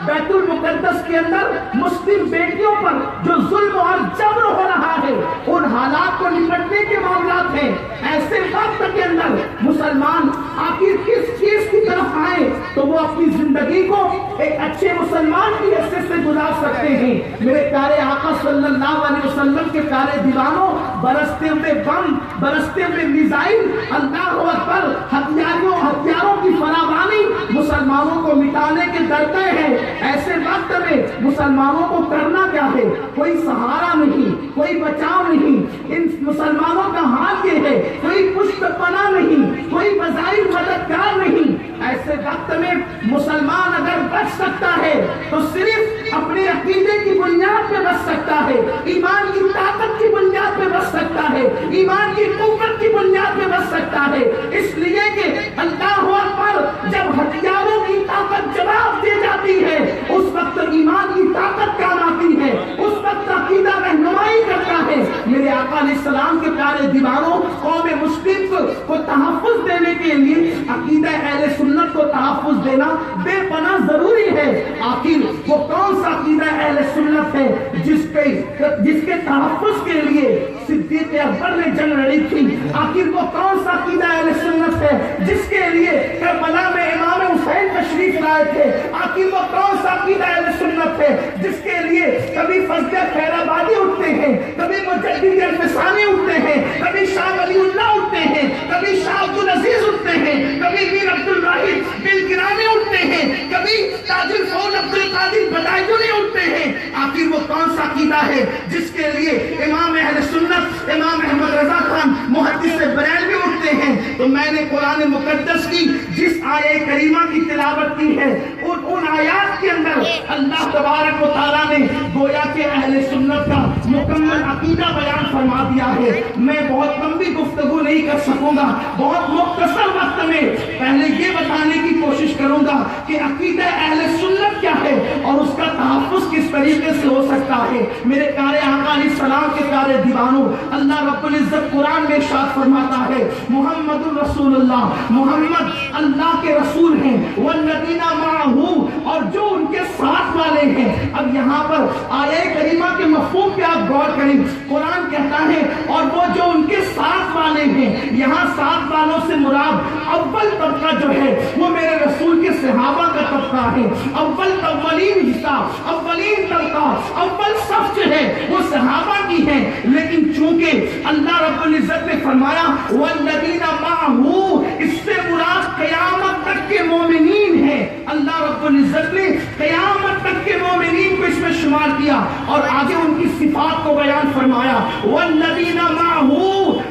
بیت المقدس کے اندر مسلم بیٹیوں پر جو ظلم اور جبر ہو رہا ہے، ان حالات کو نپٹنے کے معاملات ہیں، ایسے وقت کے اندر مسلمان آخر کس چیز کی طرف آئے تو وہ اپنی زندگی کو ایک اچھے مسلمان کی حیثیت سے گزار سکتے ہیں۔ میرے پیارے آقا صلی اللہ علیہ وسلم کے پیارے دیوانوں، برستے ہوئے بم، برستے ہوئے میزائل، اللہ اکبر، ہتھیاروں کی فراوانی مسلمانوں کو مٹانے کے ڈرتے ہیں۔ ایسے وقت میں مسلمانوں کو کرنا کیا ہے؟ کوئی سہارا نہیں، کوئی بچاؤ نہیں، ان مسلمانوں کا حال یہ ہے، کوئی پشت پناہ نہیں، کوئی بظاہر مددگار نہیں۔ ایسے وقت میں مسلمان اگر بچ سکتا ہے تو صرف اپنے عقیدے کی بنیاد پہ بچ سکتا ہے، ایمان کی طاقت کی بنیاد پہ بچ سکتا ہے، ایمان کی قوت کی بنیاد پہ بچ سکتا ہے۔ اس لیے کہ اللہ اکبر، جب ہتھیاروں کی طاقت جواب دے جاتی ہے اس وقت ایمان کی طاقت کام آتی ہے، اس وقت عقیدہ رہنمائی کرتا ہے۔ میرے آقا علیہ السلام کے پیارے دیوانوں، قوم مسلم کو تحفظ دینے کے لیے عقیدہ اہل سنت کو تحفظ دینا بے پناہ ضروری ہے۔ آخر وہ کون سا عقیدہ اہل سنت ہے جس کے تحفظ کے لیے صدیق اکبر نے جنگ لڑی تھی؟ آخر وہ کون سا عقیدہ اہل سنت ہے جس کے لیے کربلا میں امام حسین تشریف لائے تھے؟ آخر وہ کون سا عقیدہ اہل سنت ہے جس کے لیے کبھی فضل خیر آبادی اٹھتے ہیں، کبھی مجدد الفسانی اٹھتے ہیں، کبھی شاہ ولی اللہ اٹھتے ہیں، کبھی شاہ عبد العزیز اٹھتے ہیں، کبھی میر عبد الواحد بالگرامی اٹھتے ہیں، کبھی تاج الفول عبد القادر بدائچونی اٹھتے ہیں؟ آخر وہ کون سا عقیدہ ہے جس کے لیے امام اہل سنت امام احمد رضا خان محدث بریلوی اٹھتے ہیں؟ تو میں نے قرآن مقدس کی جس آیہ کریمہ کی تلاوت کی ہے، ان آیات کے اندر اللہ تبارک و تعالیٰ نے گویا کہ اہل سنت کا مکمل عقیدہ بیان فرما دیا ہے۔ میں بہت لمبی گفتگو نہیں کر سکوں گا، بہت مختصر وقت میں پہلے یہ بتانے کی کوشش کروں گا کہ عقیدہ اہل سنت کیا ہے اور اس کا تحفظ کس طریقے سے ہو سکتا ہے۔ میرے پیارے آقا علیہ السلام کے پیارے دیوانوں، اللہ رب العزت قرآن میں ارشاد فرماتا ہے، محمد الرسول اللہ، محمد اللہ کے رسول ہیں، والذین معہ، اور جو ان کے ساتھ والے ہیں۔ اب یہاں پر آیہ کریمہ کے مفہوم پہ آپ غور کریں، قرآن کہتا ہے اور وہ جو ان کے ساتھ والے ہیں، یہاں ساتھ والوں سے مراد اول طبقہ جو ہے وہ میرے رسول کے صحابہ کا طبقہ ہے۔ اولین حصہ، اولین طبقہ، اول صف جو ہے وہ صحابہ کی ہے۔ لیکن چونکہ اللہ رب العزت نے فرمایا والذین معہ، اس سے مراد قیامت تک کے مومنین ہیں۔ اللہ رب العزت نے قیامت تک کے مومنین کو اس میں شمار کیا اور آگے ان کی صفات کو بیان فرمایا، والذین معہ،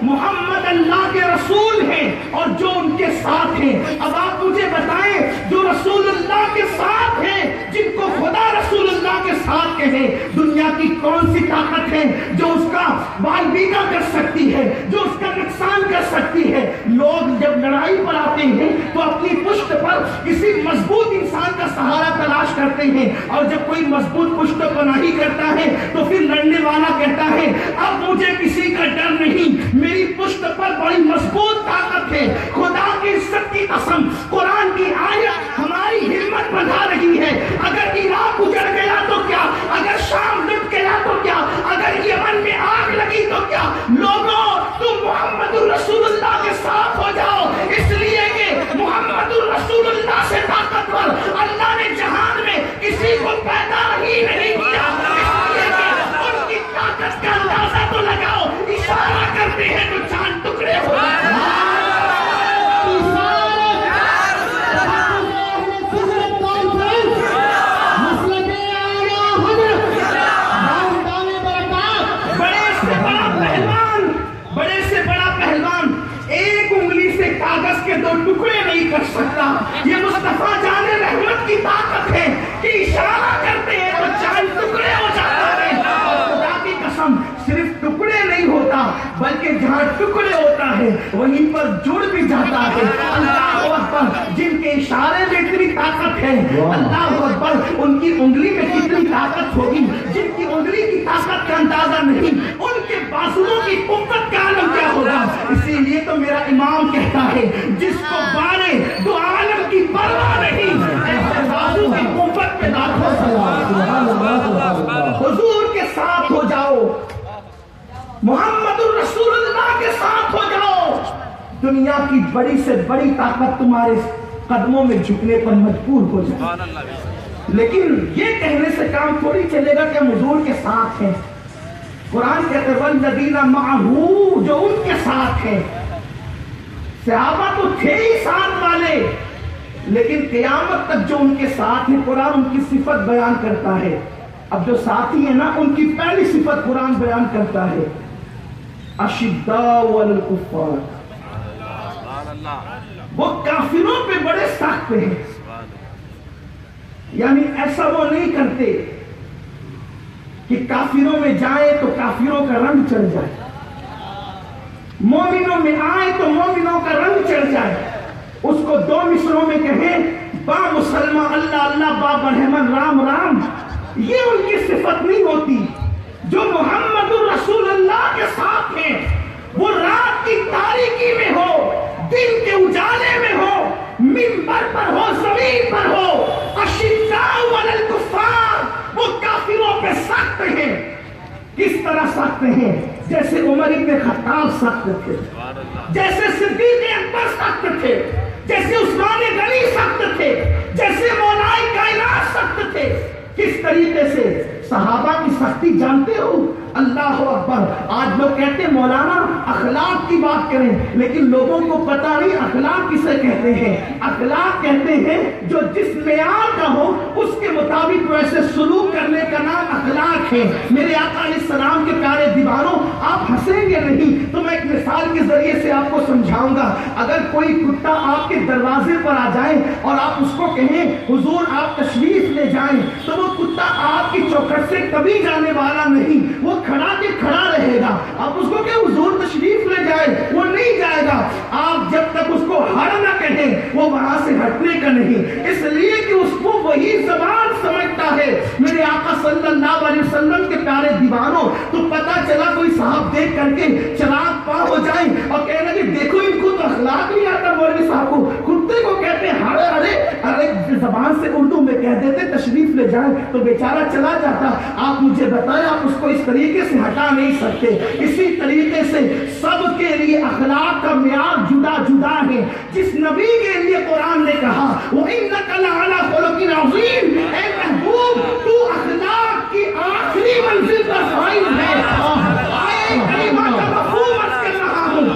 محمد اللہ کے رسول ہیں اور جو ان کے ساتھ ہیں۔ اب آپ مجھے بتائیں، جو رسول اللہ کے ساتھ ہیں، جن کو خدا رسول اللہ کے ساتھ کہے، دنیا کی کون سی طاقت ہے جو اس کا بالبیگا کر سکتی ہے، جو اس کا نقصان کر سکتی ہے؟ لوگ جب لڑائی پر آتے ہیں تو اپنی پشت پر کسی مضبوط انسان کا سہارا تلاش کرتے ہیں، اور جب کوئی مضبوط پشت پناہی کرتا ہے تو پھر لڑنے والا کہتا ہے اب مجھے کسی کا ڈر نہیں، میری پشت پر بڑی مضبوط طاقت ہے۔ خدا کی عزت کی قسم، قرآن کی آیت ہماری ہمت بڑھا رہی ہے۔ اگر عراق اجڑ گیا تو کیا، اگر شام لٹ گیا تو کیا، اگر یمن میں آگ لگی تو کیا، لوگوں تم محمد الرسول اللہ کے ساتھ ہو جاؤ، اس لیے کہ محمد الرسول اللہ سے طاقتور اللہ نے جہان میں کسی کو پیدا ہی نہیں کیا، اس لیے کہ ان کی طاقت کا اندازہ تو لگاؤ، اشارہ کرتے ہیں تو چاند ٹکڑے ہو دو ٹکڑے نہیں کر سکتا۔ یہ مصطفیٰ جان رحمت کی طاقت ہے کہ اشارہ کرتے ہیں تو چاند ٹکڑے ہو جاتا ہے۔ اور خدا کی قسم صرف ٹکڑے نہیں ہوتا بلکہ جہاں ٹکڑے ہوتا ہے وہیں پر جڑ بھی جاتا ہے۔ اللہ اکبر، جن کے اشارے میں اتنی طاقت ہے، اللہ اکبر، ان کی انگلی میں کتنی طاقت ہوگی، جن کی انگلی کی طاقت کا اندازہ نہیں، ان کے بازوؤں کی قوت کا عالم کیا ہوگا۔ اسی لیے تو میرا امام کہتا ہے جس کو بارے دو عالم کی پرواہ نہیں، ایسے بازو کی قوت پہ لاکھوں دنیا کی بڑی سے بڑی طاقت تمہارے قدموں میں جھکنے پر مجبور ہو جائے. لیکن یہ کہنے سے کام تھوڑی چلے گا کہ ہم حضور کے ساتھ ہیں. قرآن کہتے ہیں والذین معہ، جو ان کے ساتھ ہیں. صحابہ تو تھے ہی ساتھ والے، لیکن قیامت تک جو ان کے ساتھ ہیں قرآن ان کی صفت بیان کرتا ہے. اب جو ساتھی ہیں نا، ان کی پہلی صفت قرآن بیان کرتا ہے اشداء علی الکفار، وہ کافروں پہ بڑے سخت ہیں. یعنی ایسا وہ نہیں کرتے کہ کافروں میں جائے تو کافروں کا رنگ چڑھ جائے، مومنوں میں آئے تو مومنوں کا رنگ چڑھ جائے. اس کو دو مصروں میں کہیں با مسلمہ اللہ اللہ با برہمن رام رام. یہ ان کی صفت نہیں ہوتی. جو محمد الرسول اللہ کے ساتھ ہیں وہ رات کی تاریکی میں ہو، دن کے اجالے میں ہو، منبر پر ہو، زمین پر ہو، اشداء علی الکفار، وہ کافروں پہ سخت ہیں. کس طرح سخت ہیں؟ جیسے عمر ابن خطاب سخت تھے، جیسے صدیق اکبر سخت تھے، جیسے عثمان غنی سخت تھے، جیسے مولائے کائنات سخت تھے. کس طریقے سے؟ صحابہ کی سختی جانتے ہو؟ اللہ اکبر. آج لوگ کہتے ہیں مولانا اخلاق کی بات کریں، لیکن لوگوں کو پتہ نہیں اخلاق کسے کہتے ہیں. اخلاق کہتے ہیں جو جس معیار کا ہو اس کے مطابق ویسے سلوک کرنے کا نام اخلاق ہے. میرے آقا علیہ السلام کے پیارے دیوانوں، آپ ہنسیں گے نہیں تو میں ایک مثال کے ذریعے سے آپ کو سمجھاؤں گا. اگر کوئی کتا آپ کے دروازے پر آ جائے اور آپ اس کو کہیں حضور آپ تشریف لے جائیں، تو وہ کتا آپ کی چوکھٹ سے کبھی جانے والا نہیں، وہ کھڑا کے کھڑا رہے گا. آپ اس کو کہ حضور تشریف لے جائے، وہ نہیں جائے گا. آپ جب تک اس کو ہر نہ کہیں وہ وہاں سے ہٹنے کا نہیں، اس لیے کہ اس کو وہی زبان سمجھتا ہے. میرے آقا صلی اللہ علیہ وسلم کے پیارے دیوانوں، تو پتا چلا کوئی صاحب دیکھ کر کے چراغ پا ہو جائیں اور کہنے کہ دیکھو ان کو تو اخلاق نہیں آتا. مولوی صاحب کو کتے کو کہتے ہیں ہڑے ارے ارے، زبان سے اردو میں کہہ دیتے تشریف لے جائیں تو بیچارہ چلا جاتا. آپ مجھے بتائیں، آپ اس کو اس طریقے سے ہٹا نہیں سکتے. اسی طریقے سے سب کے لیے اخلاق کا معیار جدا جدا ہے. جس نبی کے لیے قرآن نے کہا وَإِنَّكَ لَعَلَىٰ خُلُقٍ عَظِيمٍ، اے محبوب تو اخلاق کی آخری منزل پر فائز ہے. آئے کلمہ کا مفہوم عرض کر رہا ہوں،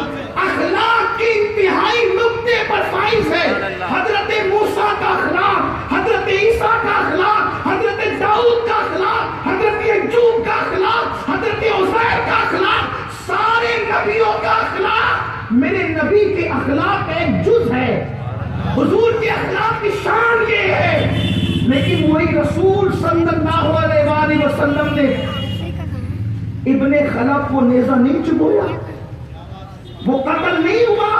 اخلاق کی انتہائی نقطے پر فائز ہے. حضرت موسیٰ کا اخلاق، حضرت عیسیٰ کا اخلاق، حضرت داؤد کا اخلاق، حضرت ایوب کا اخلاق، حضرت عزیر کا اخلاق، سارے نبیوں کا اخلاق میرے نبی کے اخلاق کا ایک جز ہے. حضور کے اخلاق کی شان یہ ہے. لیکن وہی رسول صلی اللہ علیہ وآلہ وسلم نے ابن خلف کو نیزہ نہیں چبویا، وہ قتل نہیں ہوا.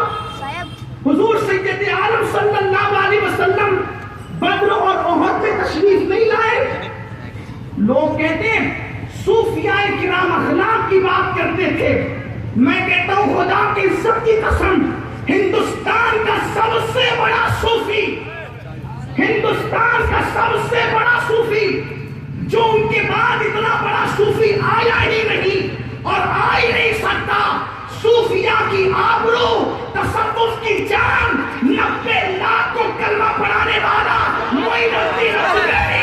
حضور سید عالم صلی اللہ علیہ وسلم بدر اور احد میں تشریف نہیں لائے. لوگ کہتے ہیں صوفیاء کرام اخلاق کی بات کرتے تھے. میں کہتا ہوں خدا کی عزت کی قسم، ہندوستان کا سب سے بڑا صوفی، ہندوستان کا سب سے بڑا صوفی، جو ان کے بعد اتنا بڑا صوفی آیا ہی نہیں اور آ ہی نہیں سکتا. صوفیاء کی آبرو، تصوف کی جان، 90 لاکھ کو کلمہ پڑھانے والا معین الدین الجوینی.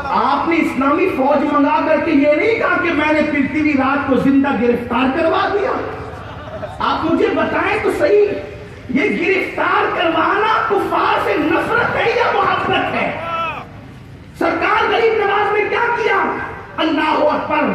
آپ نے اسلامی فوج منگا کر کے یہ نہیں کہا کہ میں نے پرتھوی راج کو زندہ گرفتار کروا دیا. آپ مجھے بتائیں تو صحیح، یہ گرفتار کروانا کفار سے نفرت ہے یا محبت ہے؟ سرکار غریب نواز نے کیا کیا؟ اللہ اکبر.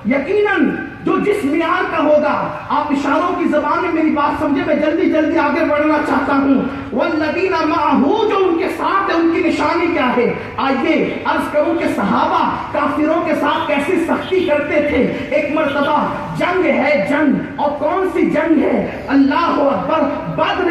یقیناً جو جس معیار کا ہوگا، آپ اشاروں کی زبان میں میری بات سمجھے، میں جلدی جلدی آگے بڑھنا چاہتا ہوں. والذین معہ، جو ان کے ساتھ ہے ان کی نشانی کیا ہے؟ آئیے عرض کروں کہ صحابہ کافروں کے ساتھ کیسی سختی کرتے تھے. ایک مرتبہ جنگ ہے، جنگ، اور کون سی جنگ ہے؟ اللہ اکبر، بدر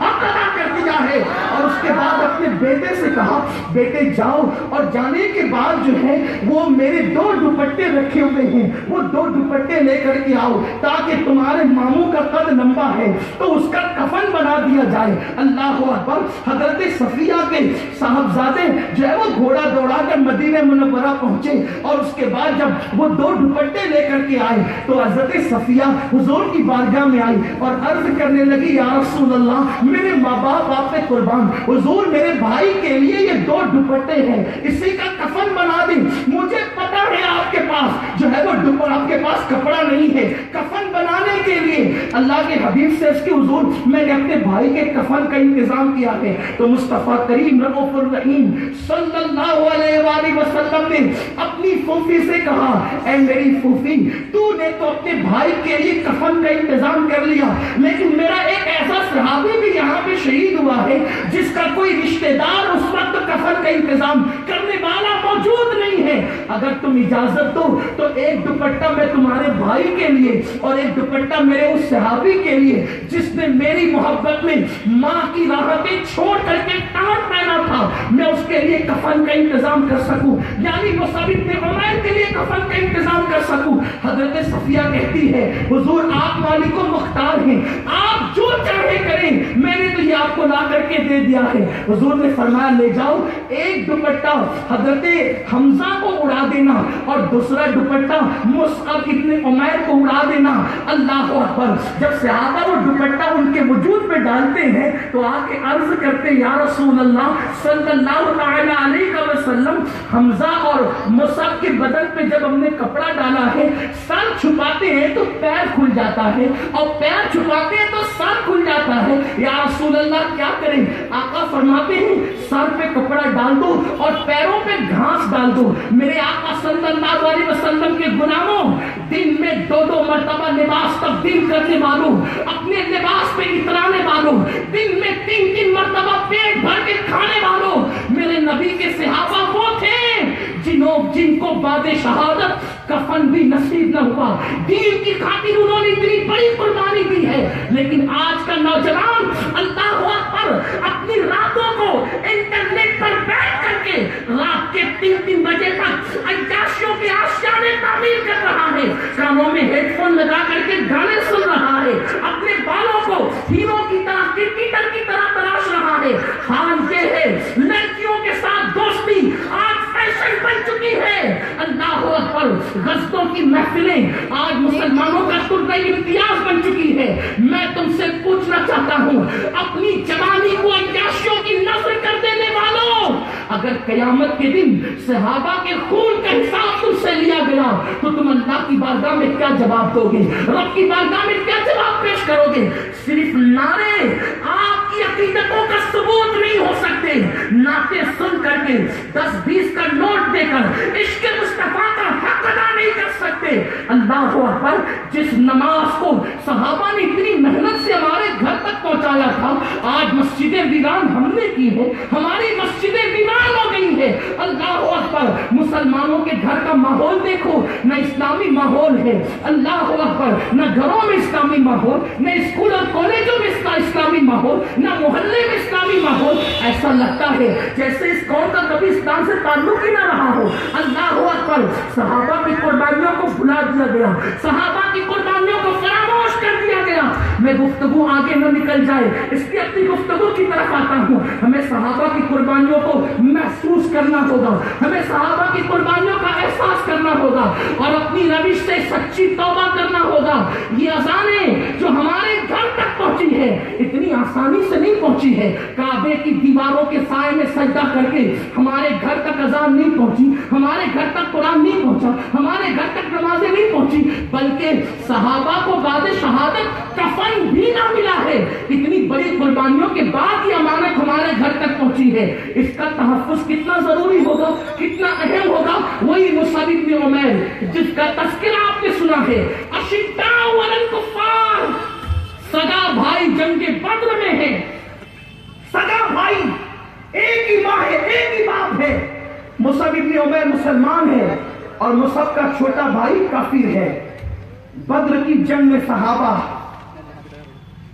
حق ادا کر دیا ہے، اور اس کے بعد اپنے بیٹے سے کہا بیٹے جاؤ، اور جانے کے بعد جو ہے وہ میرے 2 دوپٹے رکھے ہوئے ہیں، وہ 2 دوپٹے لے کر کے آؤ تاکہ تمہارے ماموں کا قد لمبا ہے تو اس کا کفن بنا دیا جائے۔ اللہ اکبر۔ حضرت صفیہ کے صاحبزادے جو ہے وہ گھوڑا دوڑا کر مدینہ منورہ پہنچے، اور اس کے بعد جب وہ 2 دوپٹے لے کر کے آئے تو حضرت صفیہ حضور کی بارگاہ میں آئی اور عرض کرنے لگی یا رسول اللہ میرے ماں باپ آپ پہ قربان، حضور میرے بھائی کے لیے یہ 2 دوپٹے ہیں، اسی کا کفن بنا دیں، مجھے پتا ہے آپ کے پاس جو ہے وہ آپ کے پاس کپڑا نہیں ہے کفن بنانے کے لیے۔ اللہ کے حبیب سے اس کی حضور میں نے اپنے بھائی کے کفن کا انتظام کیا ہے، تو مصطفیٰ کریم رؤوف الرحیم صلی اللہ علیہ وآلہ وسلم نے اپنی پھوپھی سے کہا اے میری پھوپھی تو نے تو اپنے بھائی کے لیے کفن کا انتظام کر لیا، لیکن میرا ایک ایسا صحابی بھی یہاں پہ شہید ہوا ہے جس کا کوئی رشتہ دار اس وقت کفن کا انتظام کرنے والا موجود نہیں ہے، اگر تم اجازت دو تو ایک دوپٹہ میں تمہارے بھائی کے لیے اور ایک دوپٹہ میرے اس صحابی کے لیے جس نے میری محبت میں ماں کی راحتیں چھوڑ کر کے ٹانٹ پہنا تھا، میں اس کے لیے کفن کا انتظام کر سکوں، یعنی مصعب بن عمیر کے لیے کفن کا انتظام کر سکوں۔ حضرت صفیہ کہتی ہے حضور آپ مالک و مختار ہیں، آپ جو چاہے کریں، میں نے تو یہ آپ کو لا کر کے دے دیا ہے۔ حضور نے فرمایا لے جاؤ، ایک دوپٹہ حضرت حمزہ کو اڑا دینا اور دوسرا دوپٹہ مصعب ابن عمیر کو اڑا دینا۔ اللہ اکبر۔ جب صحابہ وہ دوپٹہ ان کے وجود پہ ڈالتے ہیں تو آ کے عرض کرتے یا رسول اللہ صلی اللہ تعالی علیہ وسلم حمزہ اور مصعب کے بدن پہ جب ہم نے کپڑا ڈالا ہے سر چھپاتے ہیں تو پیر کھل جاتا ہے اور پیر چھپاتے ہیں تو سر کھل جاتا ہے، یا رسول اللہ کیا کریں؟ آقا فرماتے ہیں سر پہ کپڑا ڈال دو اور پیروں پہ گھاس ڈال دو۔ میرے آقا صلی اللہ علیہ وسلم کے غلاموں دن میں 2 مرتبہ لباس تبدیل کرنے والوں، اپنے لباس پہ اترانے والوں، دن میں 3 مرتبہ پیٹ بھر کے کھانے والوں، میرے نبی کے صحابہ وہ تھے جن کو بعد شہادت کفن بھی نصیب نہ ہوا، دین کی خاطر انہوں نے اتنی بڑی قربانی دی ہے، لیکن آج کا نوجوان اللہ اکبر اپنی راتوں کو انٹرنیٹ پر بیٹھ کر کے رات کے 3 بجے تک عیاشیوں کے آشیانے تعمیر کر رہا ہے، کانوں میں ہیڈ فون لگا کر کے گانے سن رہا ہے، اپنے بالوں کو ہیرو کی طرح کرکٹر کی طرح تراش رہا ہے۔ حال یہ ہے لڑکیوں کے ساتھ دوستی آج فیشن بن چکی ہے۔ اللہ اکبر۔ غزلوں کی محفلیں آج مسلمانوں کا ترک امتیاز بن چکی ہے۔ میں تم سے پوچھنا چاہتا ہوں اپنی جوانی کو عیاشیوں کی نظر کر دینے والوں، اگر قیامت کے دن صحابہ کے خون کا حساب تم سے لیا گیا تو تم اللہ کی بارگاہ میں کیا جواب دو گے؟ رب کی بارگاہ میں کیا جواب پیش کرو گے؟ صرف نعرے آپ کی عقیدتوں کا ثبوت نہیں ہو سکتے، نعتیں سن کر کے 10-20 کا نوٹ دے کر عشق مصطفیٰ کا حق ادا نہیں کر سکتے۔ اللہ اکبر۔ جس نماز کو صحابہ نے اتنی محنت سے ہمارے گھر تک پہنچایا تھا، آج مسجدیں ویران ہم نے کی ہے، ہماری مسجدیں ویران ہو گئی ہے۔ اللہ اکبر۔ مسلمانوں کے گھر کا ماحول دیکھو، نہ اسلامی ماحول ہے، اللہ اکبر، نہ گھروں میں اسلامی ماحول، نہ اسکول اور کالجوں میں اسلامی ماحول، نہ محلے میں اسلامی ماحول۔ ایسا لگتا ہے جیسے اس قوم کا کبھی اسلام سے تعلق ہی نہ رہا ہو۔ اللہ اکبر۔ صحابہ کی قربانیوں کو بھلا دیا گیا، صحابہ کی قربانیوں کو فراموش کر دیا گیا۔ میں گفتگو آگے نہ نکل جائے اس لیے اپنی گفتگو کی طرف آتا ہوں۔ ہمیں صحابہ کی قربانیوں کو محسوس کرنا ہوگا، ہمیں صحابہ کی قربانیوں کا احساس کرنا ہوگا اور اپنی روش سے سچی توبہ کرنا ہوگا۔ یہ اذانیں جو ہمارے گھر تک پہنچی ہے اتنی آسانی سے نہیں پہنچی ہے، کعبے کی دیواروں کے سائے میں سجدہ کر کے ہمارے گھر تک اذان نہیں پہنچی، ہمارے گھر تک قرآن نہیں پہنچا، ہمارے گھر تک نمازیں نہیں پہنچی، بلکہ صحابہ کو بعد شہادت کفن بھی نہ ملا ہے۔ اتنی بڑی قربانیوں کے بعد یہ امانت ہمارے گھر تک پہنچی ہے، اس کا تحفظ کتنا ضروری ہوگا، کتنا اہم ہوگا۔ وہی مصعب بن عمیر جس کا تذکرہ آپ نے سنا ہے، اشداء علی الکفار، سگا بھائی جنگ بدر میں ہے، سگا بھائی، ایک ہی ماں ہے، ایک ہی باپ ہے۔ مصعب بن عمیر مسلمان ہے اور مصعب کا چھوٹا بھائی کافر ہے۔ بدر کی جنگ میں صحابہ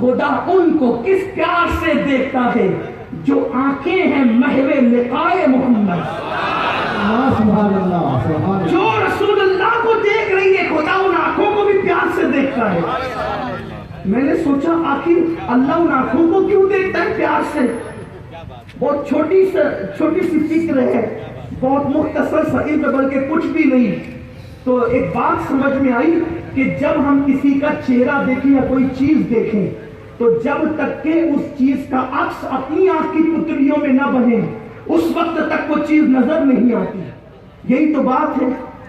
خدا ان کو کس پیار سے دیکھتا ہے جو آنکھیں ہیں محو لقائے محمد. سبحان اللہ. جو رسول اللہ کو دیکھ رہی ہے خدا ان آنکھوں کو بھی پیار سے دیکھتا ہے. میں نے سوچا آخر اللہ ان آنکھوں کو کیوں دیکھتا ہے پیار سے؟ بہت چھوٹی سی فکر ہے، بہت مختصر سا علم، بلکہ کچھ بھی نہیں. تو ایک بات سمجھ میں آئی کہ جب ہم کسی کا چہرہ دیکھیں یا کوئی چیز دیکھیں تو جب تک کہ اس چیز کا عکس اپنی آنکھ کی پتلیوں میں نہ بنے اس وقت تک وہ چیز نظر نہیں آتی. یہی تو بات ہے.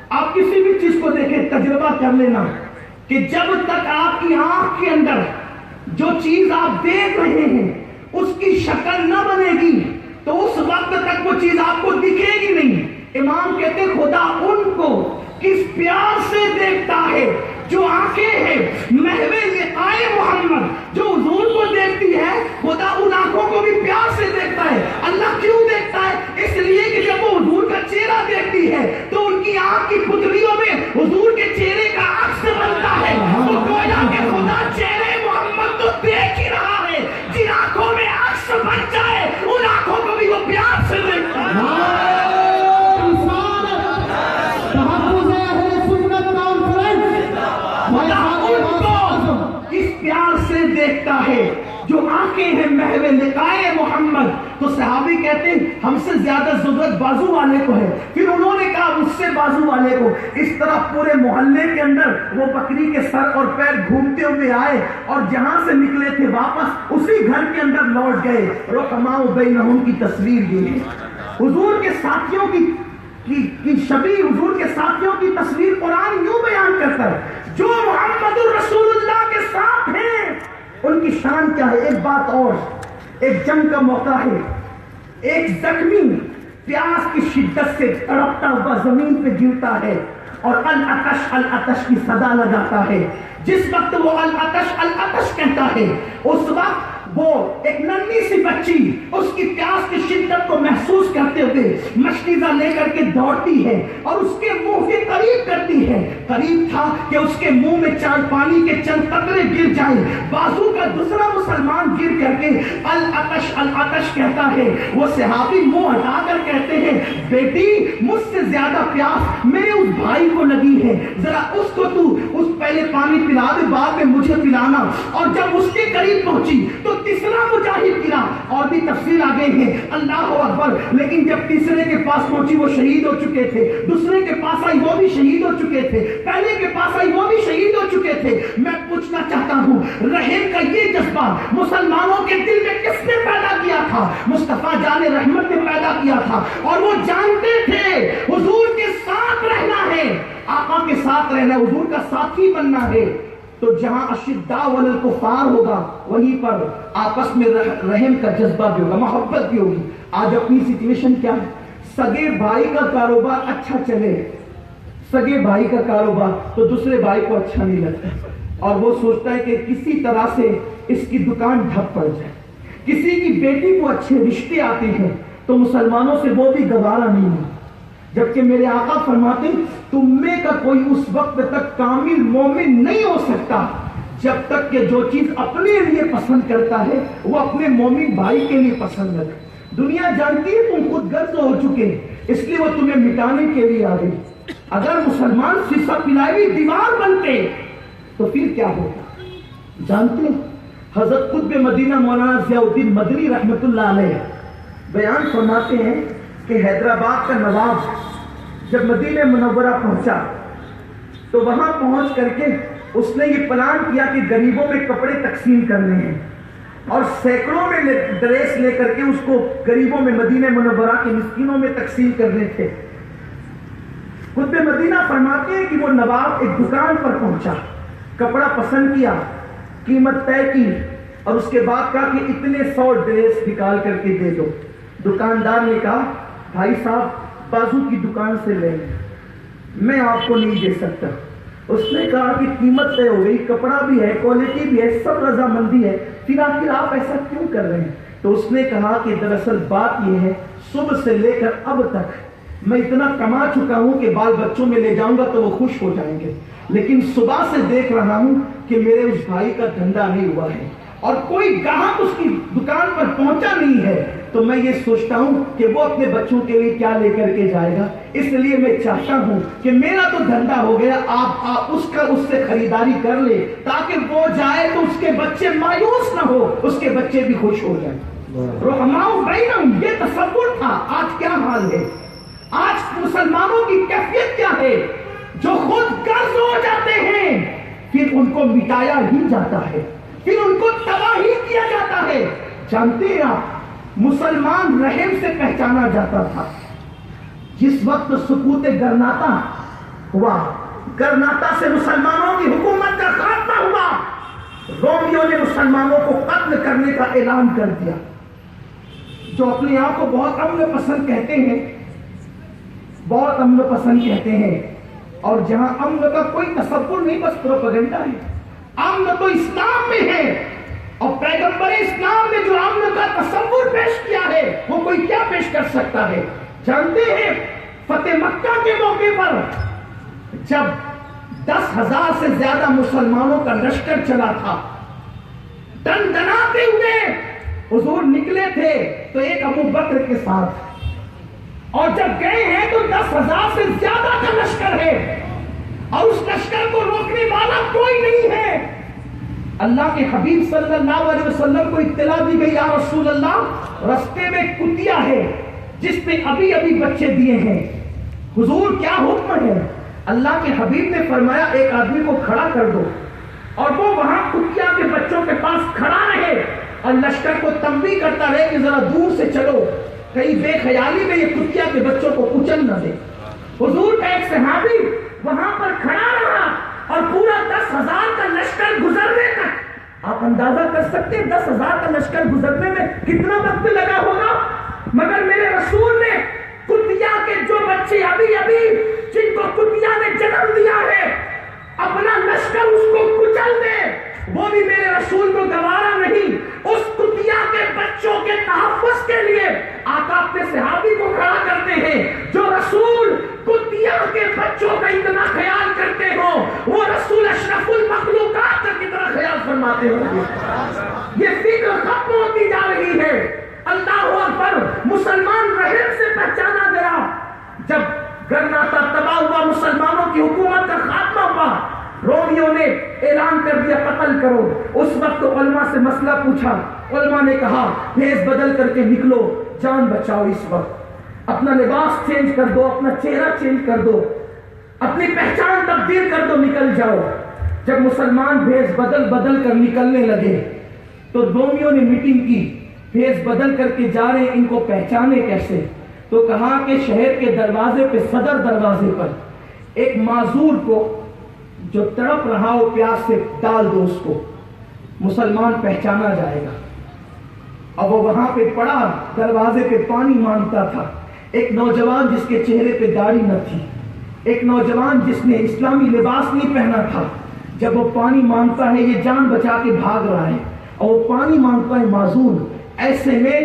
آپ کسی بھی چیز کو دیکھیں، تجربہ کر لینا کہ جب تک آپ کی آنکھ کے اندر جو چیز آپ دیکھ رہے ہیں اس کی شکل نہ بنے گی تو اس وقت تک وہ چیز آپ کو دکھے گی نہیں. امام کہتے خدا ان کو کس پیار سے دیکھتا ہے جو آنکھیں ہیں محو لقائے محمد. جو حضور کو دیکھتی ہے خدا ان آنکھوں کو بھی پیار سے دیکھتا ہے. اللہ کیوں دیکھتا ہے؟ اس لیے کہ جب وہ حضور کا چہرہ دیکھتی ہے تو ان کی آنکھ کی پتلیوں میں حضور کے چہرے کا عکس بنتا ہے. تو گویا کہ خدا چہرے محمد تو دیکھ ہی رہا ہے، جن آنکھوں میں عکس بن جائے ان آنکھوں کو بھی وہ پیار سے دیکھتا ہے. پیار سے دیکھتا ہے جو آنکھیں ہیں محو لقائے محمد. تو صحابی کہتے ہیں ہم سے زیادہ ضرورت بازو والے کو ہے. پھر انہوں نے کہا مجھ سے بازو والے کو. اس طرح پورے محلے کے اندر وہ بکری کے سر اور پیر گھومتے ہوئے آئے اور جہاں سے نکلے تھے واپس اسی گھر کے اندر لوٹ گئے. رحماء بینہم کی تصویر یہ ہے. حضور کے ساتھیوں کی شبیہ، حضور کے ساتھیوں کی تصویر قرآن یوں بیان کرتا ہے جو محمد الرسول اللہ کے ساتھ ہیں ان کی شان کیا ہے. ایک بات اور، ایک جنگ کا موقع ہے، ایک زخمی پیاس کی شدت سے تڑپتا ہوا زمین پہ گرتا ہے اور العطش العطش کی صدا لگاتا ہے. جس وقت وہ العطش العطش کہتا ہے اس وقت وہ ایک ننھی سی بچی اس کی پیاس کی شدت کو محسوس کرتے ہوئے مشکیزہ لے کر کے دوڑتی ہے اور اس کے منہ کے قریب کرتی ہے. قریب تھا کہ اس کے منہ میں پانی کے چند قطرے گر جائیں. بازو کا دوسرا مسلمان گر کر کے العطش العطش کہتا ہے. وہ صحابی منہ ہٹا کر کہتے ہیں بیٹی مجھ سے زیادہ پیاس میرے اس بھائی کو لگی ہے، ذرا اس کو تو پہلے پانی پلا دے بعد میں مجھے پلانا. اور جب اس کے قریب پہنچی تو تیسرا مجاہد گرا. اور بھی تفصیل آگے ہے، اللہ اکبر. لیکن جب تیسرے کے پاس پہنچی وہ شہید ہو چکے تھے. دوسرے کے پاس آئی وہ بھی شہید ہو چکے تھے. پہلے کے پاس آئی وہ بھی شہید ہو چکے تھے. میں پوچھنا چاہتا ہوں رحم کا یہ جذبہ مسلمانوں کے دل میں کس نے پیدا کیا تھا؟ مصطفیٰ جان رحمت نے پیدا کیا تھا. اور وہ جانتے تھے حضور کے ساتھ رہنا ہے، آقا کے ساتھ رہنا ہے، حضور کا ساتھی بننا ہے. تو جہاں اشداء علی الکفار ہوگا وہیں پر آپس میں رحم کا جذبہ بھی ہوگا، محبت بھی ہوگی. آج اپنی سچویشن کیا ہے؟ سگے بھائی کا کاروبار اچھا چلے، سگے بھائی کا کاروبار تو دوسرے بھائی کو اچھا نہیں لگتا اور وہ سوچتا ہے کہ کسی طرح سے اس کی دکان ٹھپ پڑ جائے. کسی کی بیٹی کو اچھے رشتے آتے ہیں تو مسلمانوں سے وہ بھی گوارا نہیں ہے. جبکہ میرے آقا فرماتے ہیں تم میں کا کوئی اس وقت تک کامل مومن نہیں ہو سکتا جب تک کہ جو چیز اپنے لیے پسند کرتا ہے وہ اپنے مومن بھائی کے لیے پسند نہ کرے. دنیا جانتی ہے تم خود غرض ہو چکے اس لیے وہ تمہیں مٹانے کے لیے آ گئی. اگر مسلمان سسا پلائی دیوار بنتے تو پھر کیا ہوتا جانتے ہیں؟ حضرت قطب مدینہ مولانا ضیاء الدین مدنی رحمت اللہ علیہ بیان فرماتے ہیں کہ حیدرآباد کا نواب جب مدینہ منورہ پہنچا تو وہاں پہنچ کر کے اس نے یہ پلان کیا کہ غریبوں میں کپڑے تقسیم کرنے ہیں اور سینکڑوں میں ڈریس لے کر کے اس کو غریبوں میں مدینہ منورہ کے مسکینوں میں تقسیم کرنے تھے. قطب مدینہ فرماتے ہیں کہ وہ نواب ایک دکان پر پہنچا، کپڑا پسند کیا، قیمت طے کی اور اس کے بعد کہا کہ اتنے 100 ڈریس نکال کر کے دے دو. دکاندار نے کہا بھائی صاحب بازو کی دکان سے لیں میں آپ کو نہیں دے سکتا. اس نے کہا کہ قیمت طے ہو گئی، کپڑا بھی ہے، کوالٹی بھی ہے، سب رضامندی ہے، پھر آخر آپ ایسا کیوں کر رہے ہیں؟ تو اس نے کہا کہ دراصل بات یہ ہے صبح سے لے کر اب تک میں اتنا کما چکا ہوں کہ بال بچوں میں لے جاؤں گا تو وہ خوش ہو جائیں گے، لیکن صبح سے دیکھ رہا ہوں کہ میرے اس بھائی کا دھندا نہیں ہوا ہے. اور کوئی گاہک اس کی دکان پر پہنچا نہیں ہے تو میں یہ سوچتا ہوں کہ وہ اپنے بچوں کے لیے کیا لے کر کے جائے گا. اس لیے میں چاہتا ہوں کہ میرا تو دھندا ہو گیا, آپ اس سے خریداری کر لے تاکہ وہ جائے تو اس کے بچے مایوس نہ ہو, اس کے بچے بھی خوش ہو جائیں. رحماؤ بینہم, یہ تصور تھا. آج کیا حال ہے؟ آج مسلمانوں کی کیفیت کیا ہے؟ جو خود قرض ہو جاتے ہیں پھر ان کو مٹایا ہی جاتا ہے, پھر ان کو تباہ ہی کیا جاتا ہے. جانتے ہیں آپ, مسلمان رحم سے پہچانا جاتا تھا. جس وقت سقوط گرناطہ ہوا, گرناطہ سے مسلمانوں کی حکومت کا خاتمہ ہوا, رومیوں نے مسلمانوں کو قتل کرنے کا اعلان کر دیا. جو اپنے آپ کو بہت امن پسند کہتے ہیں, بہت امن پسند کہتے ہیں, اور جہاں امن کا کوئی تصور نہیں, بس پروپیگنڈا ہے. امن تو اسلام میں ہے, اور پیغمبر اسلام نے جو امن کا تصور پیش کیا ہے وہ کوئی کیا پیش کر سکتا ہے؟ جانتے ہیں فتح مکہ کے موقع پر جب 10,000 سے زیادہ مسلمانوں کا لشکر چلا تھا, دندناتے ہوئے حضور نکلے تھے تو ایک ابو بکر کے ساتھ, اور جب گئے ہیں تو 10,000 سے زیادہ کا لشکر ہے, اور اس لشکر کو روکنے والا کوئی نہیں ہے. اللہ کے حبیب صلی اللہ علیہ وسلم کو اطلاع دی گئی, یا رسول اللہ رستے میں کتیا ہے جس نے ابھی ابھی بچے دیے ہیں, حضور کیا حکم ہے؟ اللہ کے حبیب نے فرمایا ایک آدمی کو کھڑا کر دو, اور وہ وہاں کتیا کے بچوں کے پاس کھڑا رہے اور لشکر کو تنبیہ کرتا رہے کہ ذرا دور سے چلو, کہیں بے خیالی میں یہ کتیا کے بچوں کو کچل نہ دے. حضور کا ایک صحابی وہاں پر کھڑا رہا اور پورا 10,000 کا لشکر گزرنے تک, آپ اندازہ کر سکتے ہیں 10,000 کا لشکر گزرنے میں کتنا وقت لگا ہوگا. مگر میرے رسول نے کتیا کے جو بچے ابھی ابھی جن کو کتیا نے جنم دیا ہے, اپنا لشکر اس کو کچل دے, وہ بھی میرے رسول کو گوارا نہیں. اس کتیا کے بچوں کے تحفظ کے لیے آقا اپنے صحابی کو کھڑا کرتے ہیں. جو رسول کتیا کے بچوں کا اتنا خیال کرتے ہو, وہ رسول اشرف المخلوقات کا کتنا خیال فرماتے ہو. یہ فکر ختم ہوتی جا رہی ہے. اللہ اکبر, مسلمان رحم سے پہچانا گیا. جب گرناطہ تباہ ہوا, مسلمانوں کی حکومت کا خاتمہ ہوا, رومیوں نے اعلان کر دیا قتل کرو. اس وقت علماء سے مسئلہ پوچھا, علماء نے کہا بھیس بدل کر کے نکلو, جان بچاؤ. اس وقت اپنا لباس چینج کر دو, اپنا چہرہ چینج کر دو, اپنی پہچان تبدیل کر دو, نکل جاؤ. جب مسلمان بھیس بدل کر نکلنے لگے تو رومیوں نے میٹنگ کی, بھیس بدل کر کے جا رہے, ان کو پہچانے کیسے؟ تو کہا کہ شہر کے دروازے پہ, صدر دروازے پر ایک معذور کو جو تڑپ رہا ہو پیاس سے ڈال دو, اس کو مسلمان پہچانا جائے گا. اور وہ وہاں پہ پڑا, دروازے پہ پانی مانگتا تھا. ایک نوجوان جس کے چہرے پہ داڑھی نہ تھی, ایک نوجوان جس نے اسلامی لباس نہیں پہنا تھا, جب وہ پانی مانگتا ہے, یہ جان بچا کے بھاگ رہا ہے اور وہ پانی مانگتا ہے معذور. ایسے میں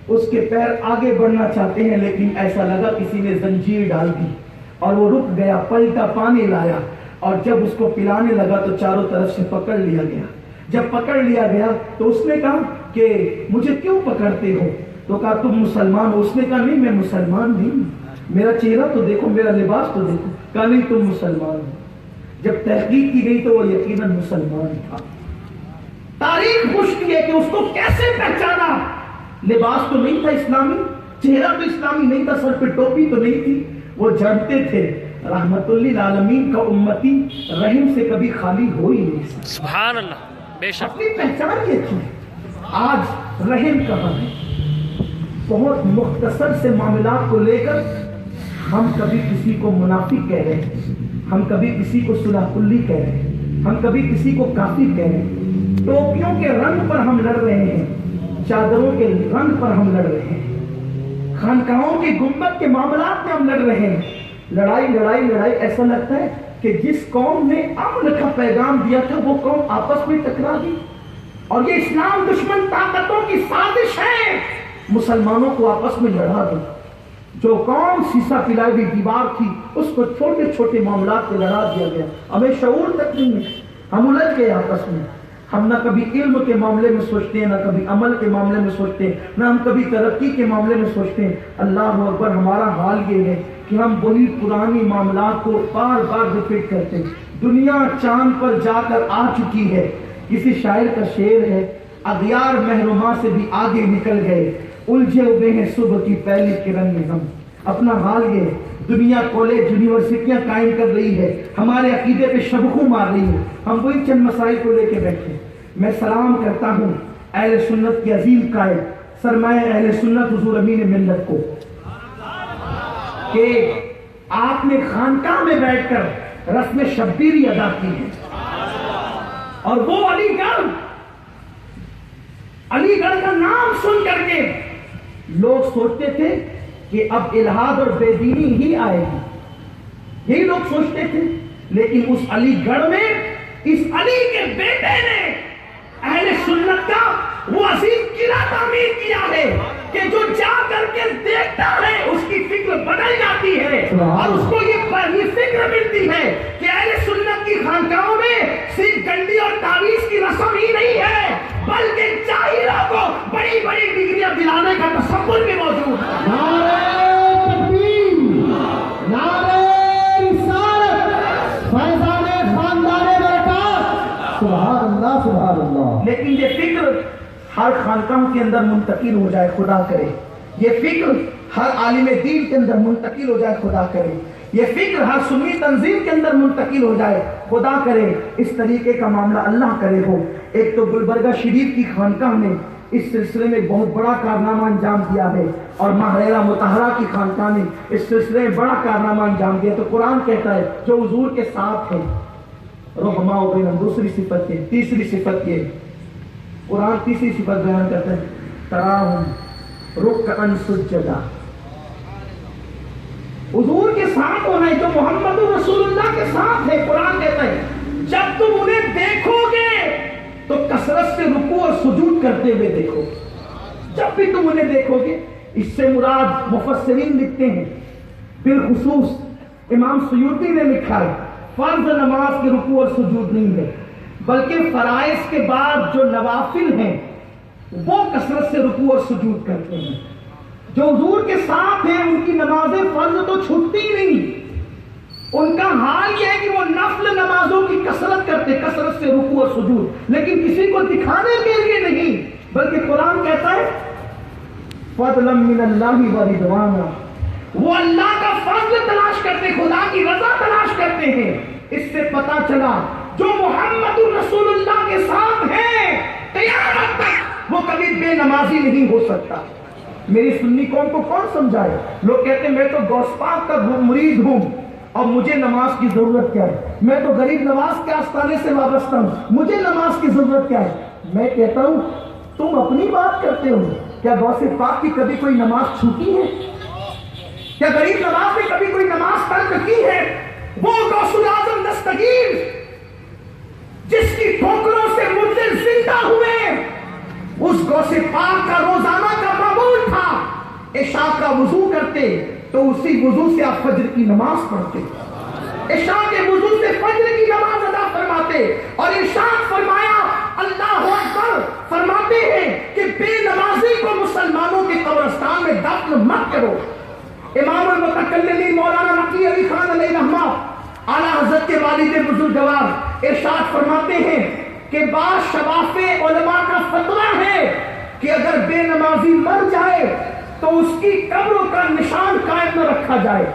اس کے پیر آگے بڑھنا چاہتے ہیں, لیکن ایسا لگا کسی نے زنجیر ڈال دی اور وہ رک گیا, پلٹا, پانی لایا, اور جب اس کو پلانے لگا تو چاروں طرف سے پکڑ لیا گیا. جب پکڑ لیا گیا تو اس نے کہا کہ مجھے کیوں پکڑتے ہو؟ تو کہا تم مسلمان ہو. اس نے کہا نہیں, میں مسلمان نہیں, میرا چہرہ تو دیکھو, میرا لباس تو دیکھو. کہا نہیں, تم مسلمان ہو. جب تحقیق کی گئی تو وہ یقیناً مسلمان تھا. تاریخ پوچھتی ہے کہ اس کو کیسے پہچانا. لباس تو نہیں تھا اسلامی, چہرہ تو اسلامی نہیں تھا, سر پہ ٹوپی تو نہیں تھی. وہ جانتے تھے رحمت للعالمین کا امتی رحم سے کبھی خالی ہو ہی نہیں سکتا. سبحان اللہ, بے شک. اپنی پہچان یہ تھی. آج رحم کہاں ہے؟ بہت مختصر سے معاملات کو لے کر ہم کبھی کسی کو منافق کہہ رہے ہیں, ہم کبھی کسی کو صلح کلی کہہ رہے ہیں, ہم کبھی کسی کو کافر کہہ رہے ہیں. ٹوپیوں کے رنگ پر ہم لڑ رہے ہیں, چادروں کے رنگ پر ہم لڑ رہے ہیں, خانقاہوں کے گنبد کے معاملات میں ہم لڑ رہے ہیں. لڑائی لڑائی لڑائی, ایسا لگتا ہے کہ جس قوم نے امن کا پیغام دیا تھا وہ قوم آپس میں ٹکرا گئی. اور یہ اسلام دشمن طاقتوں کی سازش ہے مسلمانوں کو آپس میں لڑا دو. جو قوم سیسا پلائی ہوئی دیوار تھی اس کو چھوٹے چھوٹے معاملات پہ لڑا دیا گیا. ہمیں شعور تک نہیں ہے, ہم الجھ گئے آپس میں, ہم نہ کبھی علم کے معاملے میں سوچتے ہیں، نہ کبھی عمل کے معاملے میں سوچتے ہیں، نہ ہم کبھی ترقی کے معاملے میں سوچتے ہیں۔ اللہ اکبر، ہمارا حال یہ ہے کہ ہم وہی پرانی معاملات کو بار بار ریپیٹ کرتے ہیں۔ دنیا چاند پر جا کر آ چکی ہے۔ کسی شاعر کا شعر ہے، اغیار محرومہ سے بھی آگے نکل گئے، الجھے ہوئے ہیں صبح کی پہلی کرن میں ہم۔ اپنا حال یہ ہے، دنیا کالج یونیورسٹیاں قائم کر رہی ہے، ہمارے عقیدے پہ شبخوں مار رہی ہے، ہم وہی چند مسائل کو لے کے بیٹھے۔ میں سلام کرتا ہوں اہل سنت کے عظیم قائد سرمایہ اہل سنت حضور امین ملت کو کہ آپ نے خانقاہ میں بیٹھ کر رسم شبیری ادا کی ہے، اور وہ علی گڑھ کا نام سن کر کے لوگ سوچتے تھے کہ اب الہاد اور بے دینی ہی آئے گی، یہی لوگ سوچتے تھے۔ لیکن اس علی گڑھ میں اس علی کے بیٹے نے اہل سنت کا وہ عظیم قلعہ تعمیر کیا ہے کہ جو جا کر کے دیکھتا ہے اس کی فکر بدل جاتی ہے، اور اس کو یہ فکر ملتی ہے کہ اہل سنت کی خانقاہوں میں صرف گنڈی اور تعویذ کی رسم ہی نہیں ہے، بلکہ جاہلوں کو بڑی بڑی ڈگریاں دلانے کا تصور بھی موجود ہے۔ نعرہ تکبیر، نعرہ رسالت، فیضان خاندان برکات، سبحان اللہ سبحان اللہ۔ لیکن یہ فکر ہر خانقاہ کے اندر منتقل ہو جائے، خدا کرے۔ یہ فکر ہر عالم دین کے اندر منتقل ہو جائے، خدا کرے۔ یہ فکر ہر سنی تنظیم کے اندر منتقل ہو جائے، خدا کرے۔ اس طریقے کا معاملہ اللہ کرے ہو۔ ایک تو گلبرگہ شریف کی خانقاہ نے اس سلسلے میں بہت بڑا کارنامہ انجام دیا ہے، اور ماہرہ مطہرہ کی خانقاہ نے اس سلسلے میں بڑا کارنامہ انجام دیا۔ تو قرآن کہتا ہے جو حضور کے ساتھ ہے رحماء بینہم، دوسری صفت یہ، تیسری صفت یہ، قرآن تیسری صفت بیان کرتا ہے، تراہم رکعا سجدا۔ حضور کے ساتھ ہونا ہے، جو محمد رسول اللہ کے ساتھ ہے۔ قرآن کہتا ہے جب تم انہیں دیکھو گے تو کثرت سے رکوع اور سجود کرتے ہوئے دیکھو۔ جب بھی تم انہیں دیکھو گے، اس سے مراد مفسرین لکھتے ہیں، بالخصوص امام سیوطی نے لکھا ہے فرض نماز کے رکوع اور سجود نہیں ہے، بلکہ فرائض کے بعد جو نوافل ہیں وہ کثرت سے رکوع اور سجود کرتے ہیں۔ جو حضور کے ساتھ ہیں ان کی نماز فرض تو چھٹتی نہیں، ان کا حال یہ ہے کہ وہ نفل نمازوں کی کثرت کرتے، کثرت سے رکوع اور سجود، لیکن کسی کو دکھانے کے لیے نہیں، بلکہ قرآن کہتا ہے فضلا من اللہ ورضوانا، وہ اللہ کا فضل تلاش کرتے، خدا کی رضا تلاش کرتے ہیں۔ اس سے پتا چلا جو محمد رسول اللہ کے ساتھ ہیں قیامت تک وہ کبھی بے نمازی نہیں ہو سکتا۔ میری سنی قوم کو کون سمجھائے؟ لوگ کہتے ہیں میں تو غوث پاک کا مرید ہوں اور مجھے نماز کی ضرورت کیا ہے، میں تو غریب نواز کے آستانے سے وابستہ ہوں، مجھے نماز کی ضرورت کیا ہے۔ میں کہتا ہوں تم اپنی بات کرتے ہو، کیا غوث پاک کی کبھی کوئی نماز چھوٹی ہے؟ کیا غریب نواز نے کبھی کوئی نماز ترک کی ہے؟ وہ غوث الاعظم دستگیر جس کی ٹھوکروں سے مردے زندہ ہوئے، اس غوث پاک کا روزانہ کا معمول تھا عشاء کا وضو کرتے تو اسی وضو سے آپ فجر کی نماز پڑھتے، عشاء کے وضو سے فجر کی نماز ادا فرماتے، اور ارشاد فرمایا اللہ اکبر، فرماتے ہیں کہ بے نمازی کو مسلمانوں کے قبرستان میں دفن مت کرو۔ امام المتکلمین مولانا نقی علی خان علیہ رحمہ اعلیٰ حضرت کے والد بزرگوار ارشاد فرماتے ہیں کہ بعض شواف علماء کا فتویٰ ہے کہ اگر بے نمازی مر جائے تو اس کی قبر کا نشان قائم نہ رکھا جائے۔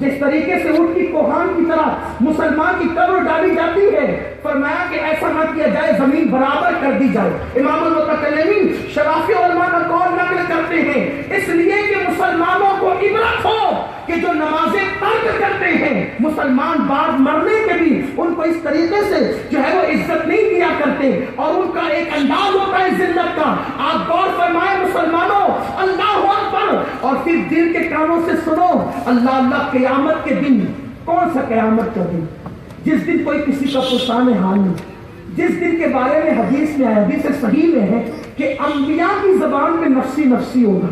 جس طریقے سے اونٹ کی کوہان کی طرح مسلمان کی قبر ڈالی جاتی ہے، فرمایا کہ ایسا نہ کیا جائے، زمین برابر کر دی جائے۔ امام المتکلمین شرافی علماء کا قول نقل کرتے ہیں اس لیے کہ مسلمانوں کو عبرت ہو کہ جو نمازیں ترک کرتے ہیں مسلمان بعد مرنے کے بھی ان کو اس طریقے سے جو ہے وہ عزت نہیں دیا کرتے، اور ان کا ایک انداز ہوتا ہے ذلت کا۔ آپ غور فرمائیں مسلمانوں، اللہ اکبر، اور پھر دل کے کانوں سے سنو، اللہ اللہ، قیامت کے دن، کون سا قیامت کا دن؟ جس دن کوئی کسی کا پرسان حال نہیں، جس دن کے بارے میں حدیث میں آیا، حدیث صحیح میں ہے کہ انبیاء کی زبان پہ نفسی نفسی ہوگا،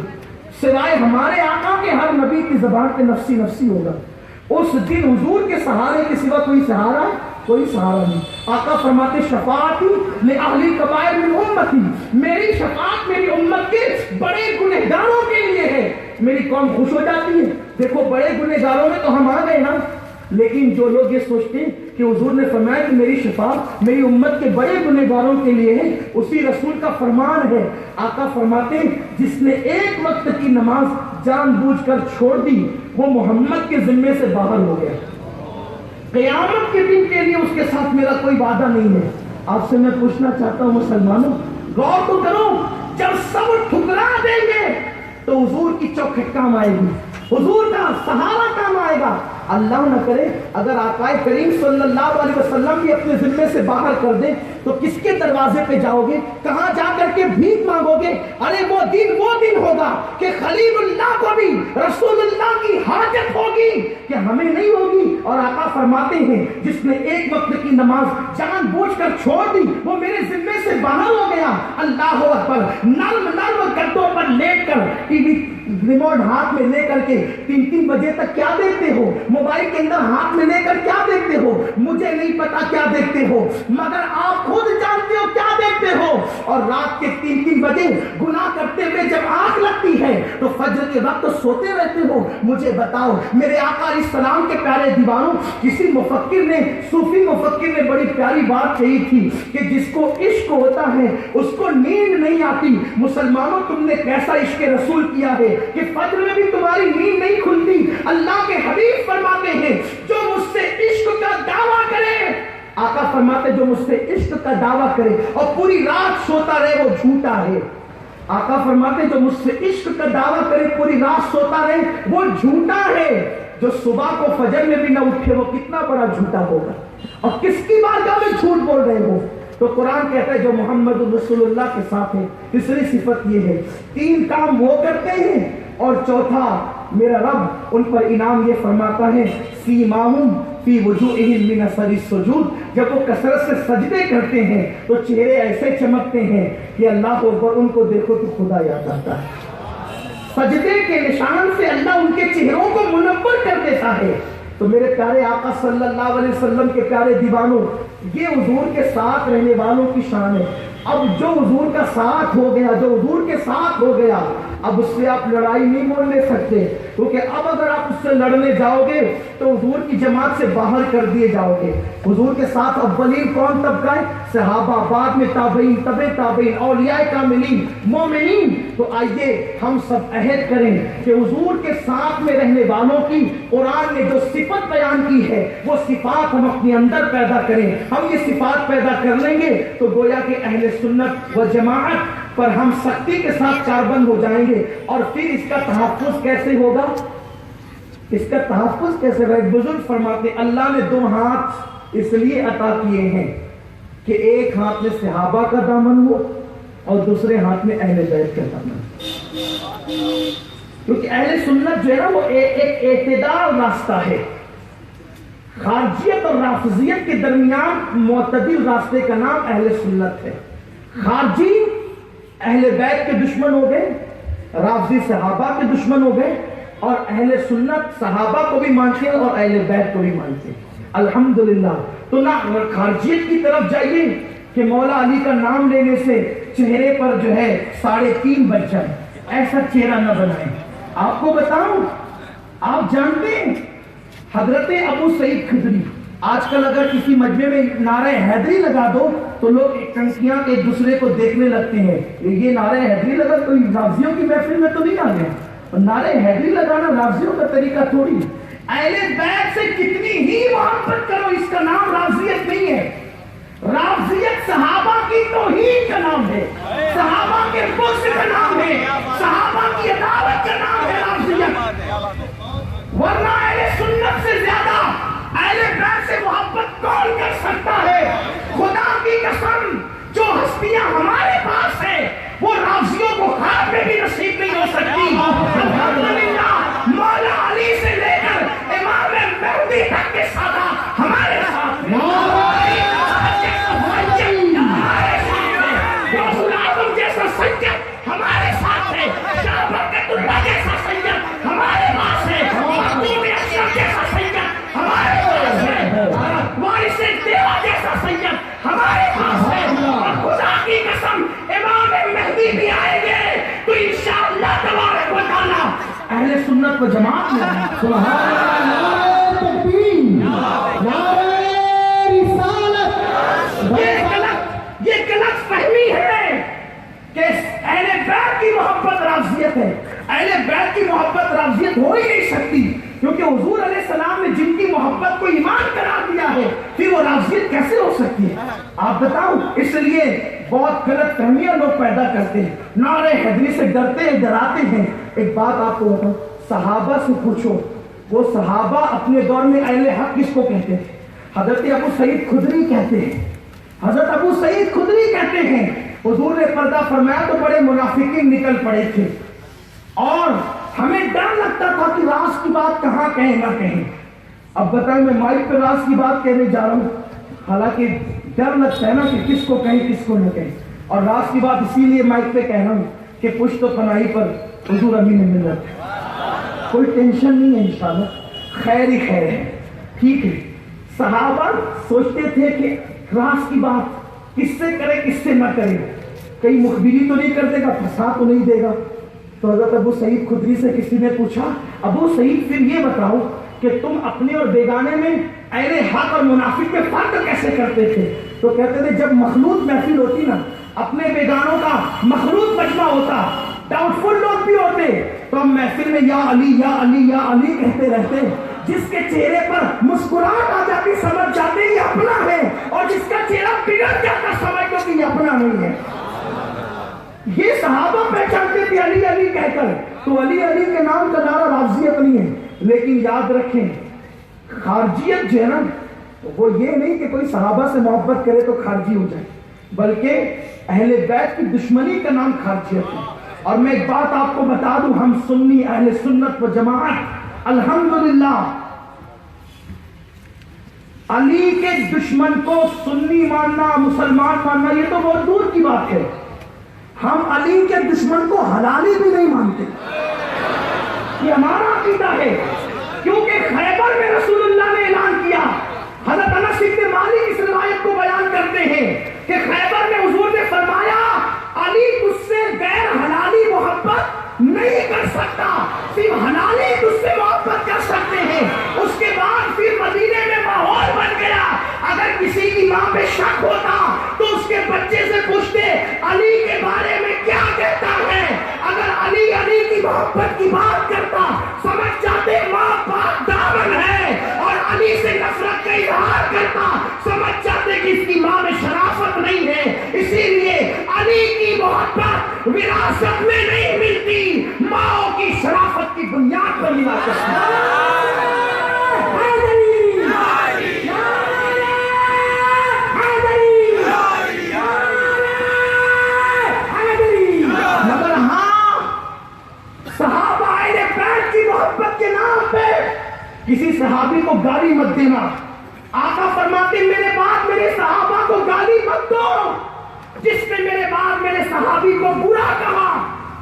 سوائے ہمارے آقا کے ہر نبی کی زبان پہ نفسی نفسی ہوگا۔ اس دن حضور کے سہارے کے سوا کوئی سہارا ہے؟ کوئی سہارا نہیں. آقا فرماتے شفاعتی لأہل کبائر من امتی، میری شفاعت میری امت کے بڑے گنہگاروں کے لیے ہے. میری قوم خوش ہو جاتی ہے. دیکھو بڑے گنہگاروں میں تو ہم آ گئے نا، لیکن جو لوگ یہ سوچتے ہیں کہ حضور نے فرمایا کہ میری شفاعت میری امت کے بڑے گنہگاروں کے لیے ہے، اسی رسول کا فرمان ہے. آقا فرماتے ہیں جس نے ایک وقت کی نماز جان بوجھ کر چھوڑ دی وہ محمد کے ذمے سے باہر ہو گیا. قیامت کے دن کے لیے اس کے ساتھ میرا کوئی وعدہ نہیں ہے. آپ سے میں پوچھنا چاہتا ہوں مسلمانوں، غور تو کرو، جب سب ٹھکرا دیں گے تو حضور کی چوکھٹ کام آئے گی، حضور کا سہارا کام آئے گا. اللہ نہ کرے اگر آقا کریم صلی اللہ علیہ وسلم بھی اپنے ذمے سے باہر کر دیں تو کس کے دروازے پہ جاؤ گے؟ کہاں جا کر کے بھیک مانگو گے؟ ارے وہ دن ہوگا کہ خلیل اللہ کو بھی رسول اللہ کی حاجت ہوگی کہ ہمیں نہیں ہوگی. اور آقا فرماتے ہیں جس نے ایک وقت کی نماز جان بوجھ کر چھوڑ دی وہ میرے ذمے سے باہر ہو گیا. اللہ اکبر. نرم گدوں پر لیٹ کر ٹی وی ریموٹ ہاتھ میں لے کر کے 3 بجے تک کیا دیکھتے ہو؟ موبائل کے اندر ہاتھ میں لے کر کیا دیکھتے ہو؟ مجھے نہیں پتا کیا دیکھتے ہو، مگر آپ خود جانتے ہو کیا دیکھتے ہو. اور رات کے 3 بجے گناہ کرتے ہوئے جب آنکھ لگتی ہے تو فجر کے وقت سوتے رہتے ہو. مجھے بتاؤ میرے آقا علیہ السلام کے پیارے دیوانوں، کسی مفکر نے، صوفی مفکر نے بڑی پیاری بات کہی تھی کہ جس کو عشق ہوتا ہے اس کو نیند نہیں آتی. مسلمانوں تم نے کیسا عشق رسول کیا ہے کہ فجر میں بھی تمہاری نیند نہیں کھلتی. اللہ کے حبیب فرماتے ہیں جو مجھ سے عشق کا دعویٰ کرے، آقا فرماتے جو مجھ سے عشق کا دعویٰ کرے اور پوری رات سوتا رہے وہ جھوٹا ہے. آقا فرماتے جو مجھ سے عشق کا دعویٰ کرے پوری رات سوتا رہے وہ جھوٹا ہے. جو صبح کو فجر میں بھی نہ اٹھے وہ کتنا بڑا جھوٹا ہوگا. اور کس کی بارگاہ میں جھوٹ بول رہے ہو؟ تو قرآن کہتا ہے جو محمد رسول اللہ کے ساتھ ہے. تیسری صفت یہ ہے 3 کام وہ کرتے ہیں اور چوتھا میرا رب ان پر انعام یہ فرماتا ہے سیماہم فی وجوہہم من اثر السجود. جب وہ کثرت سے سجدے کرتے ہیں تو چہرے ایسے چمکتے ہیں کہ اللہ اکبر، ان کو دیکھو تو خدا یاد آتا ہے. سجدے کے نشان سے اللہ ان کے چہروں کو منور کر دیتا ہے. تو میرے پیارے آقا صلی اللہ علیہ وسلم کے پیارے دیوانوں، یہ حضور کے ساتھ رہنے والوں کی شان ہے. اب جو حضور کا ساتھ ہو گیا، جو حضور کے ساتھ ہو گیا، اب اس سے آپ لڑائی نہیں مول لے سکتے، کیونکہ اب اگر آپ اس سے لڑنے جاؤ گے تو حضور کی جماعت سے باہر کر دیے جاؤ گے. حضور کے ساتھ اولین کون طبقہ ہے؟ صحابہ، بعد میں تابعین، تبع تابعین، اولیاء کاملین، مومنین. تو آئیے ہم سب عہد کریں کہ حضور کے ساتھ میں رہنے والوں کی قرآن نے جو صفت بیان کی ہے وہ صفات ہم اپنے اندر پیدا کریں. ہم یہ صفات پیدا کر لیں گے تو گویا کہ اہل سنت و جماعت پر ہم سختی کے ساتھ کاربند ہو جائیں گے. اور پھر اس کا تحفظ کیسے ہوگا؟ اس کا تحفظ کیسے ہوگا؟ ایک بزرگ فرماتے اللہ نے 2 ہاتھ اس لیے عطا کیے ہیں کہ ایک ہاتھ میں صحابہ کا دامن ہو اور دوسرے ہاتھ میں اہل بیت کا دامن. کیونکہ اہل سنت جو ہے نا وہ ایک اعتدال راستہ ہے. خارجیت اور رافضیت کے درمیان معتدل راستے کا نام اہل سنت ہے. خارجی اہل بیت کے دشمن ہو گئے، رافضی صحابہ کے دشمن ہو گئے، اور اہل سنت صحابہ کو بھی مانتے ہیں اور اہل بیت کو بھی مانتے ہیں. الحمدللہ. تو نہ خارجیت کی طرف جائیے کہ مولا علی کا نام لینے سے چہرے پر جو ہے 3.5 بج جائے، ایسا چہرہ نہ بنائیں. آپ کو بتاؤں، آپ جانتے ہیں حضرت ابو سعید خدری، آج کل اگر کسی مجمع میں نعرہ حیدری لگا دو تو لوگ ٹنکیاں ایک دوسرے کو دیکھنے لگتے ہیں، یہ نعرہ حیدری لگا تو رافضیوں کی محفل میں تو نہیں آ گیا. نعرہ حیدری لگانا رافضیوں کا طریقہ تھوڑی. اہل بیت سے کتنی ہی محبت کرو، اس کا نام رافضیت نہیں ہے. رافضیت صحابہ کی توہین کا نام ہے، صحابہ کے بغض کا نام ہے، صحابہ کی عداوت کا نام ہے رافضیت. ورنہ اہل سنت سے زیادہ اہل بیت سے محبت کون کر سکتا ہے؟ خدا کی قسم جو ہستیاں ہمارے پاس ہیں وہ رافضیوں کو خواب میں بھی نصیب نہیں ہو سکتی. الحمدللہ مولا علی سے لے کر امام مہدی تک کے سادہ ہمارے ساتھ ہیں. ہمارے ساتھ ہے، شاہ برکت اللہ جیسا سید ہمارے پاس ہے، مخدوم اشرف جیسا سید ہمارے پاس ہے، وارث دیو سنت و جماعت میں سبحان اللہ، نعرہ تکبیر، نعرہ رسالت۔ یہ غلط فہمی ہے کہ اہل بیت کی محبت رافضیت ہے۔ اہل بیت کی محبت رافضیت ہو ہی نہیں سکتی، کیونکہ حضور علیہ السلام نے جن کی محبت کو ایمان قرار دیا ہے، پھر وہ رافضیت کیسے ہو سکتی ہے؟ آپ بتاؤ۔ اس لیے بہت غلط فہمیاں لوگ پیدا کرتے ہیں، نعرہ حیدری سے ڈرتے ہیں، ڈراتے ہیں۔ ایک بات آپ کو بتاؤں، صحابہ سے پوچھو، وہ صحابہ اپنے دور میں اہل حق کس کو کہتے تھے؟ حضرت ابو سعید خدری کہتے ہیں، حضرت ابو سعید خدری کہتے ہیں حضور نے پردہ فرمایا تو بڑے منافقین نکل پڑے تھے، اور ہمیں ڈر لگتا تھا کہ راز کی بات کہاں کہیں نہ کہیں۔ اب بتائیں، میں مائک پہ راز کی بات کہنے جا رہا ہوں، حالانکہ ڈر لگتا ہے نا کہ کس کو کہیں کس کو نہ کہیں، اور راز کی بات اسی لیے مائک پہ کہہ رہا ہوں کہ پشت و پناہی پر حضور امین ملت ہے، کوئی ٹینشن نہیں ہے، انشاءاللہ خیر ہی خیر ہے، ٹھیک ہے۔ صحابہ سوچتے تھے کہ راز کی بات کس سے کرے کس سے نہ کرے، کہیں مخبری تو نہیں کر دے گا، پھنسا تو نہیں دے گا۔ تو حضرت ابو سعید خدری سے کسی نے پوچھا، ابو سعید پھر یہ بتاؤ کہ تم اپنے اور بیگانے میں اہل حق اور منافق میں فرق کیسے کرتے تھے؟ تو کہتے تھے جب مخلوط محفل ہوتی نا، اپنے بیگانوں کا مخلوط مجمع ہوتا، ڈاؤٹ فل لوگ بھی ہوتے، تو ہم محفل میں یا علی یا علی یا علی کہتے رہتے، جس کے چہرے پر مسکراہٹ آ جاتی سمجھ جاتے یہ اپنا ہے، اور جس کا چہرہ بگڑ جاتا سمجھ دو کہ یہ اپنا نہیں ہے۔ یہ صحابہ پہچانتے تھے علی علی کہہ کر، تو علی علی کے نام کا نعرہ رافضیت نہیں ہے، لیکن یاد رکھیں خارجیت جو ہے نا، وہ یہ نہیں کہ کوئی صحابہ سے محبت کرے تو خارجی ہو جائے، بلکہ اہل بیت کی دشمنی کا نام خارجیت ہے۔ اور میں ایک بات آپ کو بتا دوں، ہم سنی اہل سنت و جماعت الحمدللہ علی کے دشمن کو سنی ماننا، مسلمان ماننا یہ تو بہت دور کی بات ہے، ہم علی کے دشمن کو حلالی بھی نہیں مانتے، یہ ہمارا عقیدہ ہے، کیونکہ خیبر میں رسول اللہ نے اعلان کیا، حضرت انس بن مالک اس روایت کو بیان کرتے ہیں کہ خیبر میں حضور نے فرمایا علی تجھ سے غیر حلالی محبت نہیں کر سکتا، صرف حلالی تجھ سے محبت کر سکتے ہیں۔ اس کے بعد پھر مدینے میں ماحول بن گیا، اگر کسی کی ماں پہ شک ہوتا تو اس کے بچے سے پوچھتے علی کے بارے میں کیا کہتا ہے، اگر علی علی کی محبت کی بات کرتا سمجھ جاتے ماں پاک دامن ہے، اور علی سے نفرت کا اظہار کرتا سمجھ جاتے کہ اس کی ماں میں شرافت نہیں ہے۔ اسی لیے علی کی محبت وراثت میں نہیں ملتی، ماں کی شرافت کی بنیاد پر ملا کرتی ہے۔ مگر ہاں صحابہ اہل بیت کی محبت کے نام پہ کسی صحابی کو گالی مت دینا۔ آقا فرماتے میرے بعد میرے صحابہ کو گالی مت دو، جس نے میرے بعد میرے صحابی کو برا کہا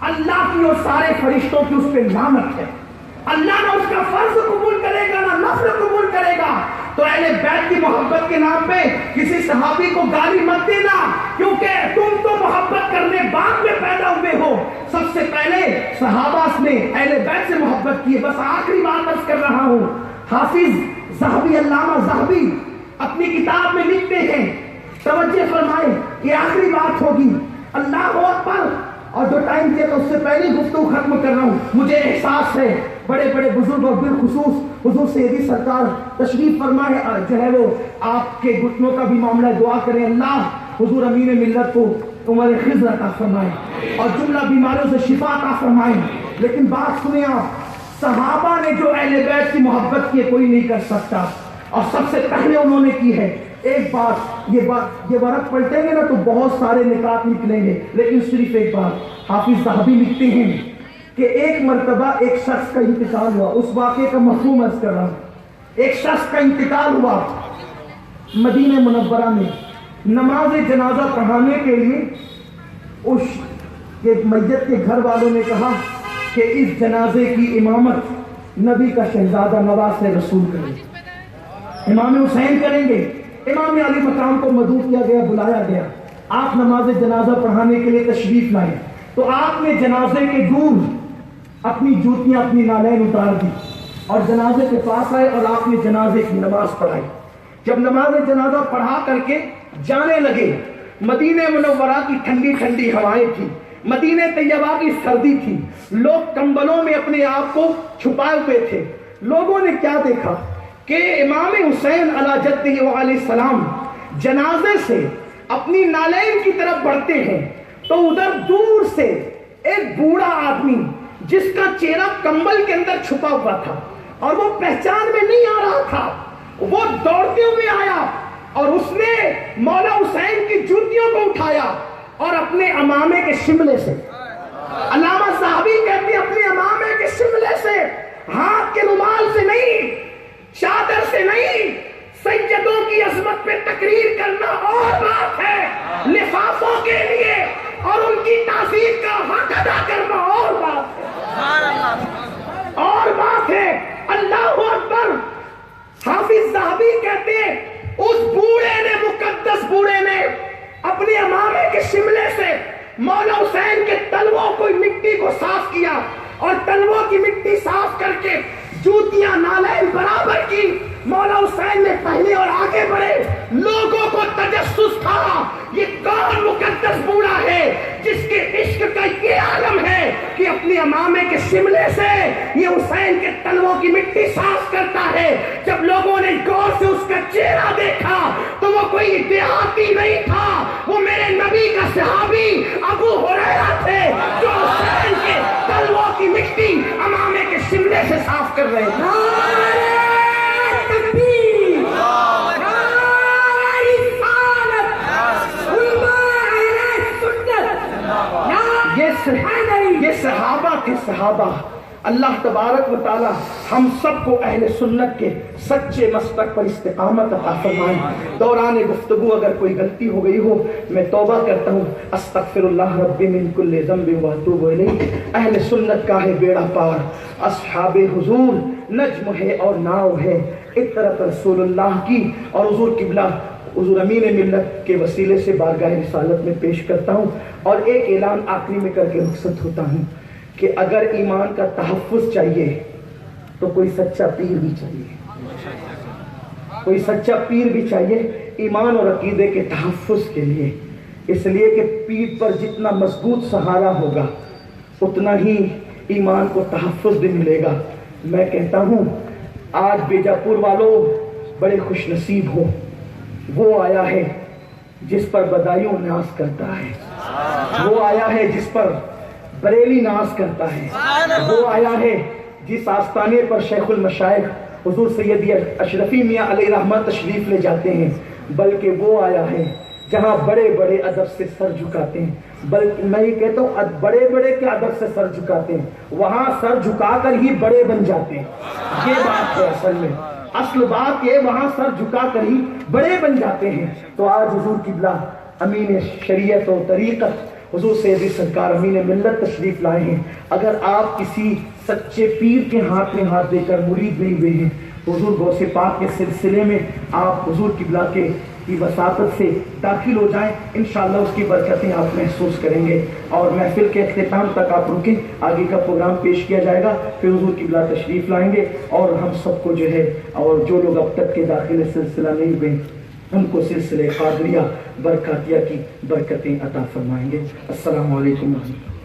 اللہ کی اور سارے فرشتوں کی اس پہ لعنت ہے، اللہ نہ اس کا فرض قبول کرے گا نہ نفل قبول کرے گا۔ تو اہل بیت کی محبت کے نام پہ کسی صحابی کو گالی مت دینا، کیونکہ تم تو محبت کرنے بعد میں پیدا ہوئے ہو، سب سے پہلے صحابہ نے اہل بیت سے محبت کی ہے۔ بس آخری بات عرض کر رہا ہوں، حافظ ذہبی، علامہ ذہبی اپنی کتاب میں لکھتے ہیں، توجہ فرمائیں، یہ آخری بات ہوگی، اللہ اکبر، اور جو ٹائم دیا تو اس سے پہلے گفتگو ختم کر رہا ہوں۔ مجھے احساس ہے بڑے بڑے بزرگ اور بالخصوص حضور سیدی سرکار تشریف فرمائے، جو ہے وہ آپ کے گھٹنوں کا بھی معاملہ، دعا کریں اللہ حضور امین ملت کو عمر خضر عطا فرمائے اور جملہ بیماریوں سے شفا عطا فرمائے۔ لیکن بات سنیں آپ، صحابہ نے جو اہل بیت کی محبت کی کوئی نہیں کر سکتا، اور سب سے پہلے انہوں نے کی ہے ایک بات، یہ ورق پلٹیں گے نا تو بہت سارے نکات نکلیں گے، لیکن صرف ایک بات، حافظ ذہبی لکھتے ہیں کہ ایک مرتبہ ایک شخص کا انتقال ہوا، اس واقعے کا مفہوم عرض کر رہا ہوں۔ ایک شخص کا انتقال ہوا مدینہ منورہ میں، نماز جنازہ پڑھانے کے لیے اس کے میت کے گھر والوں نے کہا کہ اس جنازے کی امامت نبی کا شہزادہ نواز رسول کریں، امام حسین کریں گے۔ امام علی مقام کو مدعو کیا گیا، بلایا گیا، آپ نماز جنازہ پڑھانے کے لیے تشریف لائے، تو آپ نے جنازے کے دور اپنی جوتیاں اپنی نالین اتار دی اور جنازے کے پاس آئے اور آپ نے جنازے کی نماز پڑھائی. جب نماز جنازہ پڑھا کر کے جانے لگے، مدینہ منورہ کی ٹھنڈی ٹھنڈی ہوائیں تھی، مدینہ طیبہ کی سردی تھی، لوگ کمبلوں میں اپنے آپ کو چھپائے ہوئے تھے. لوگوں نے کیا دیکھا کہ امام حسین علی جدہ علیہ السلام جنازے سے اپنی نالین کی طرف بڑھتے ہیں تو ادھر دور سے ایک بوڑھا آدمی جس کا چہرہ کمبل کے اندر چھپا ہوا تھا اور وہ پہچان میں نہیں آ رہا تھا، وہ دوڑتے ہوئے آیا اور اس نے مولا حسین کی جوتیوں کو اٹھایا اور اپنے امامے کے شملے سے، علامہ صحابی کہتے ہیں اپنے امامے کے شملے سے، ہاتھ کے رومال سے نہیں، چادر سے نہیں، سیدوں کی عظمت پہ تقریر کرنا اور بات ہے، لفافوں کے لیے اور ان کی تعظیم کا حق ادا کرنا اور بات ہے، اور بات ہے. اللہ اکبر. حافظ ذہبی کہتے ہیں اس بوڑھے نے، مقدس بوڑھے نے اپنے امامے کے شملے سے مولا حسین کے تلووں کو مٹی کو صاف کیا اور تلووں کی مٹی صاف کر کے جوتیاں نالین برابر کی. مولا حسین نے پہلے اور آگے بڑھے. لوگوں کو تجسس تھا یہ کون مقدس بوڑھا ہے جس کے عشق کا یہ عالم ہے کہ اپنے امامے کے شملے سے یہ حسین کے تلووں کی مٹی صاف کرتا ہے. جب لوگوں نے غور سے اس کا چہرہ دیکھا تو وہ کوئی دیہاتی نہیں تھا، وہ میرے نبی کا صحابی ابو ہریرہ تھے جو حسین کے تلووں کی مٹی امامے کے شملے سے صاف کر رہے تھے. یہ صحابہ تھے، صحابہ. اللہ تبارک و تعالی ہم سب کو اہل سنت کے سچے مسلک پر استقامت عطا فرمائے. دوران گفتگو اگر کوئی غلطی ہو گئی ہو میں توبہ کرتا ہوں. استغفر اللہ ربی من کل ذنب واتوب الیہ. اہل سنت کا ہے بیڑا پار، اصحاب حضور نجم ہے اور ناؤ ہے. اطرت رسول اللہ کی اور حضور قبلہ حضور امین ملت کے وسیلے سے بارگاہ رسالت میں پیش کرتا ہوں. اور ایک اعلان آخری میں کر کے رخصت ہوتا ہوں کہ اگر ایمان کا تحفظ چاہیے تو کوئی سچا پیر بھی چاہیے، کوئی سچا پیر بھی چاہیے ایمان اور عقیدے کے تحفظ کے لیے. اس لیے کہ پیر پر جتنا مضبوط سہارا ہوگا اتنا ہی ایمان کو تحفظ بھی ملے گا. میں کہتا ہوں آج بیجاپور والوں بڑے خوش نصیب ہو، وہ آیا ہے جس پر بدایوں ناز کرتا ہے، وہ آیا ہے جس پر بریلی ناز کرتا ہے، وہ آیا ہے جس آستانے پر شیخ المشائخ حضور سیدی اشرفی میاں علیہ رحمت تشریف لے جاتے ہیں. بلکہ وہ آیا ہے جہاں بڑے بڑے ادب سے سر جھکاتے ہیں. بلکہ میں یہ کہتا ہوں بڑے بڑے کے ادب سے سر جھکاتے ہیں، وہاں سر جھکا کر ہی بڑے بن جاتے ہیں. یہ بات ہے اصل میں، اصل بات یہ وہاں سر جھکا کر ہی بڑے بن جاتے ہیں. تو آج حضور قبلہ امین شریعت و طریقت حضور سیدی سرکار امین ملت تشریف لائے ہیں. اگر آپ کسی سچے پیر کے ہاتھ میں ہاتھ دے کر مرید نہیں ہوئے ہیں تو حضور غوث پاک کے سلسلے میں آپ حضور قبلہ کے کی وساطت سے داخل ہو جائیں. انشاءاللہ اس کی برکتیں آپ محسوس کریں گے. اور محفل کے اختتام تک آپ رکیں، آگے کا پروگرام پیش کیا جائے گا، پھر حضور قبلہ تشریف لائیں گے اور ہم سب کو جو ہے اور جو لوگ اب تک کے داخل سلسلہ نہیں ہوئے ان کو سلسلے قادریہ برکاتیہ کی برکتیں عطا فرمائیں گے. السلام علیکم ورحمۃ اللہ.